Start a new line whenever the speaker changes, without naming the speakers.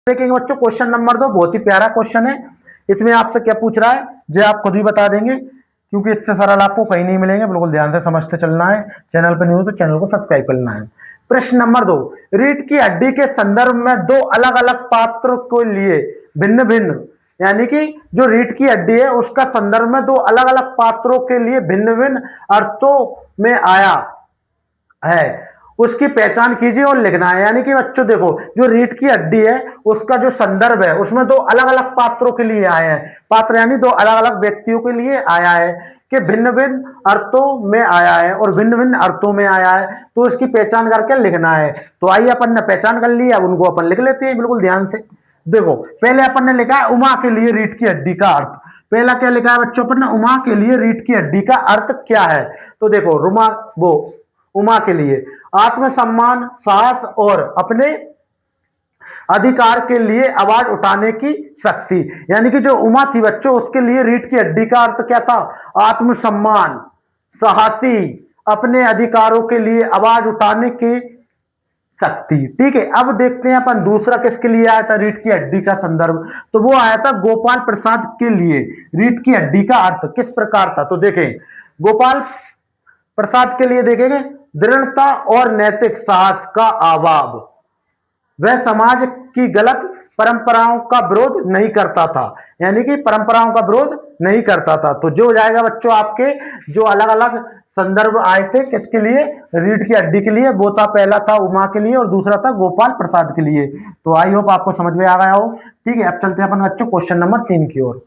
देखेंगे बच्चों question number 2, बहुत ही प्यारा क्वेश्चन है। इसमें आपसे क्या पूछ रहा है जो आप खुद ही बता देंगे, क्योंकि इससे सरल आपको कहीं नहीं मिलेंगे। बिल्कुल ध्यान से समझते चलना है। चैनल पर नहीं हो तो चैनल को सब्सक्राइब करना है। प्रश्न नंबर 2, रीढ़ की हड्डी के संदर्भ में दो अलग अलग पात्रों के लिए भिन्न भिन्न, यानी कि जो रीढ़ की हड्डी है उसका संदर्भ में दो अलग अलग पात्रों के लिए भिन्न भिन्न अर्थों में आया है, उसकी पहचान कीजिए और लिखना है। यानी कि बच्चों देखो, जो रीढ़ की हड्डी है उसका जो संदर्भ है उसमें दो अलग अलग पात्रों के लिए आए हैं। पात्र यानी दो अलग अलग व्यक्तियों के लिए आया है कि भिन्न भिन्न अर्थों में आया है और भिन्न भिन्न अर्थों में आया है, तो इसकी पहचान करके लिखना है। तो आइए अपन ने पहचान कर ली, अब उनको अपन लिख लेते हैं बिल्कुल ध्यान से। देखो, पहले अपन ने लिखा है उमा के लिए रीढ़ की हड्डी का अर्थ। पहला क्या लिखा है बच्चों अपन ने, उमा के लिए रीढ़ की हड्डी का अर्थ क्या है। तो देखो, उमा के लिए आत्मसम्मान, साहस और अपने अधिकार के लिए आवाज उठाने की शक्ति। यानी कि जो उमा थी बच्चों, उसके लिए रीढ़ की हड्डी का अर्थ क्या था, आत्मसम्मान, साहसी, अपने अधिकारों के लिए आवाज उठाने की शक्ति। ठीक है, अब देखते हैं अपन दूसरा किसके लिए आया था रीढ़ की हड्डी का संदर्भ। तो वो आया था गोपाल प्रसाद के लिए रीढ़ की हड्डी का अर्थ किस प्रकार था। तो देखें, गोपाल प्रसाद के लिए देखेंगे, दृढ़ता और नैतिक साहस का अभाव। वह समाज की गलत परंपराओं का विरोध नहीं करता था, यानी कि परंपराओं का विरोध नहीं करता था। तो जो हो जाएगा बच्चों आपके जो अलग अलग संदर्भ आए थे किसके लिए, रीढ़ की हड्डी के लिए, वो था पहला था उमा के लिए और दूसरा था गोपाल प्रसाद के लिए। तो आई होप आपको समझ में आ गया हो। ठीक है, अब चलते हैं अपन बच्चों क्वेश्चन नंबर 3 की ओर।